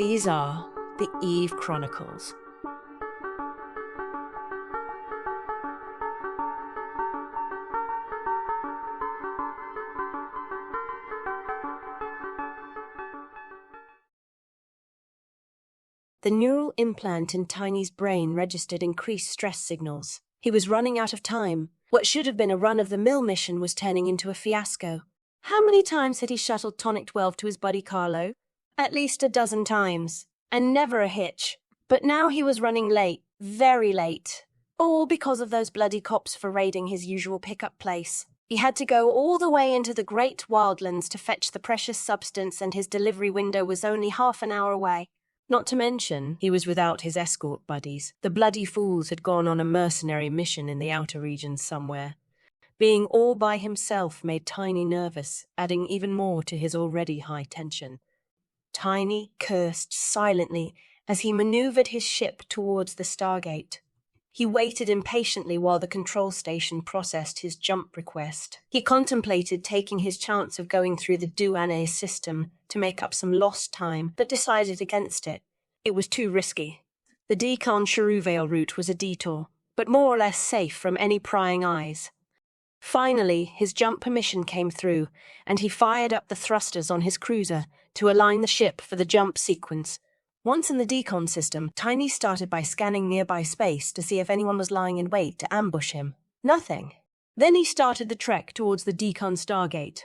These are the EVE Chronicles. The neural implant in Tiny's brain registered increased stress signals. He was running out of time. What should have been a run-of-the-mill mission was turning into a fiasco. How many times had he shuttled Tonic 12 to his buddy Carlo? At least a dozen times. And never a hitch. But now he was running late, very late. All because of those bloody cops for raiding his usual pickup place. He had to go all the way into the great wildlands to fetch the precious substance, and his delivery window was only half an hour away. Not to mention, he was without his escort buddies. The bloody fools had gone on a mercenary mission in the outer regions somewhere. Being all by himself made Tiny nervous, adding even more to his already high tension. Tiny cursed silently as he maneuvered his ship towards the Stargate. He waited impatiently while the control station processed his jump request. He contemplated taking his chance of going through the Douane system to make up some lost time, but decided against it. It was too risky. The Decon-Cheruvale route was a detour, but more or less safe from any prying eyes. Finally, his jump permission came through, and he fired up the thrusters on his cruiser to align the ship for the jump sequence. Once in the decon system, Tiny started by scanning nearby space to see if anyone was lying in wait to ambush him. Nothing. Then he started the trek towards the decon Stargate.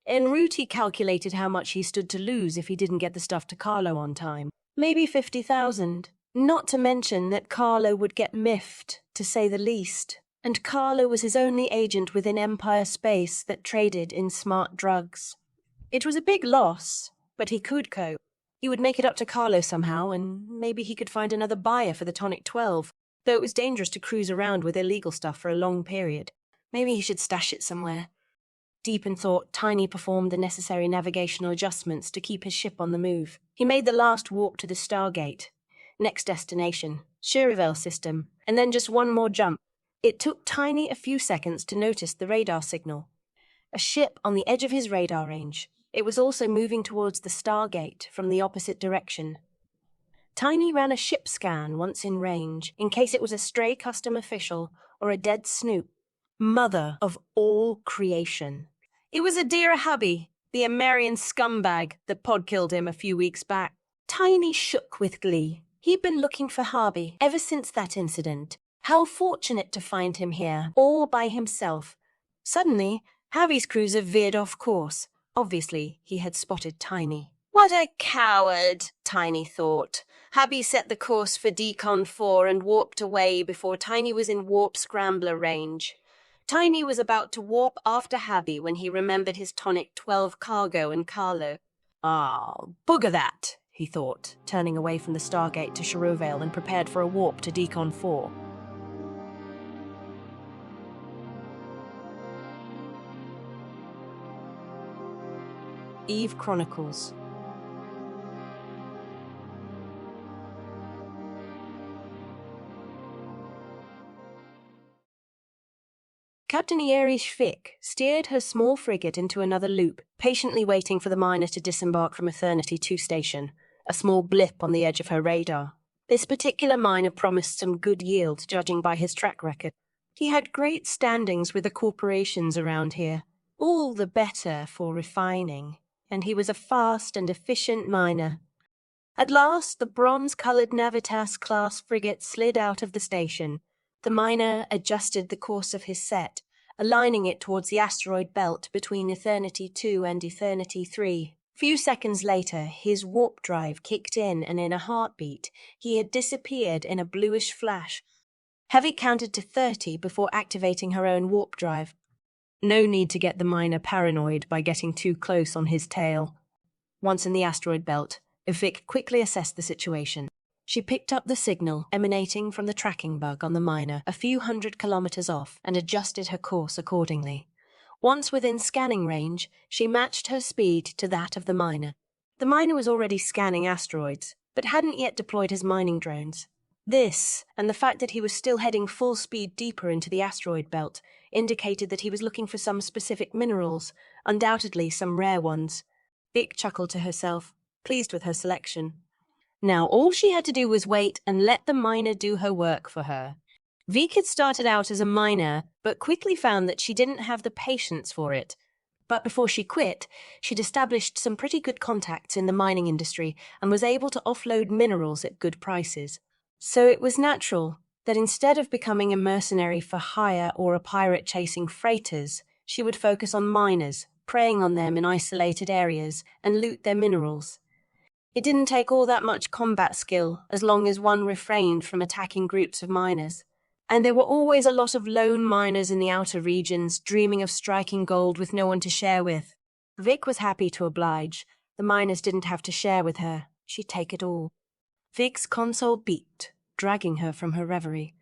En route, he calculated how much he stood to lose if he didn't get the stuff to Carlo on time. Maybe 50,000. Not to mention that Carlo would get miffed, to say the least. And Carlo was his only agent within Empire space that traded in smart drugs. It was a big loss, but he could cope. He would make it up to Carlo somehow, and maybe he could find another buyer for the Tonic 12, though it was dangerous to cruise around with illegal stuff for a long period. Maybe he should stash it somewhere. Deep in thought, Tiny performed the necessary navigational adjustments to keep his ship on the move. He made the last warp to the Stargate. Next destination, Cheruvale system, and then just one more jump. It took Tiny a few seconds to notice the radar signal. A ship on the edge of his radar range. It was also moving towards the Stargate from the opposite direction. Tiny ran a ship scan once in range, in case it was a stray custom official or a dead snoop. Mother of all creation. It was Adira Hubby, the Amerian scumbag that pod-killed him a few weeks back. Tiny shook with glee. He'd been looking for Harvey ever since that incident. How fortunate to find him here, all by himself. Suddenly, Harvey's cruiser veered off course. Obviously, he had spotted Tiny. What a coward, Tiny thought. Hubby set the course for Decon 4 and warped away before Tiny was in warp scrambler range. Tiny was about to warp after Hubby when he remembered his Tonic 12 cargo and Carlo. Bugger that, he thought, turning away from the Stargate to Cheruvale and prepared for a warp to Decon 4. EVE Chronicles. Captain Ieri Schvick steered her small frigate into another loop, patiently waiting for the miner to disembark from Eternity 2 station, a small blip on the edge of her radar. This particular miner promised some good yield, judging by his track record. He had great standings with the corporations around here, all the better for refining, and he was a fast and efficient miner. At last, the bronze-colored Navitas-class frigate slid out of the station. The miner adjusted the course of his set, aligning it towards the asteroid belt between Eternity 2 and Eternity 3. Few seconds later, his warp drive kicked in, and in a heartbeat, he had disappeared in a bluish flash. Heavy counted to 30 before activating her own warp drive. No need to get the miner paranoid by getting too close on his tail. Once in the asteroid belt, Vic quickly assessed the situation. She picked up the signal emanating from the tracking bug on the miner a few 100 kilometers off and adjusted her course accordingly. Once within scanning range, she matched her speed to that of the miner. The miner was already scanning asteroids, but hadn't yet deployed his mining drones. This, and the fact that he was still heading full speed deeper into the asteroid belt, indicated that he was looking for some specific minerals, undoubtedly some rare ones. Vic chuckled to herself, pleased with her selection. Now all she had to do was wait and let the miner do her work for her. Vic had started out as a miner, but quickly found that she didn't have the patience for it. But before she quit, she'd established some pretty good contacts in the mining industry and was able to offload minerals at good prices. So it was natural that instead of becoming a mercenary for hire or a pirate chasing freighters, she would focus on miners, preying on them in isolated areas, and loot their minerals. It didn't take all that much combat skill as long as one refrained from attacking groups of miners. And there were always a lot of lone miners in the outer regions dreaming of striking gold with no one to share with. Vic was happy to oblige. The miners didn't have to share with her. She'd take it all. Vic's console beeped, dragging her from her reverie.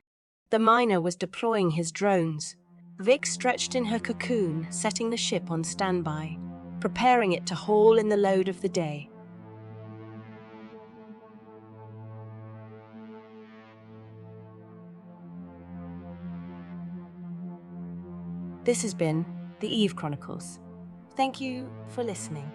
The miner was deploying his drones. Vic stretched in her cocoon, setting the ship on standby, preparing it to haul in the load of the day. This has been the EVE Chronicles. Thank you for listening.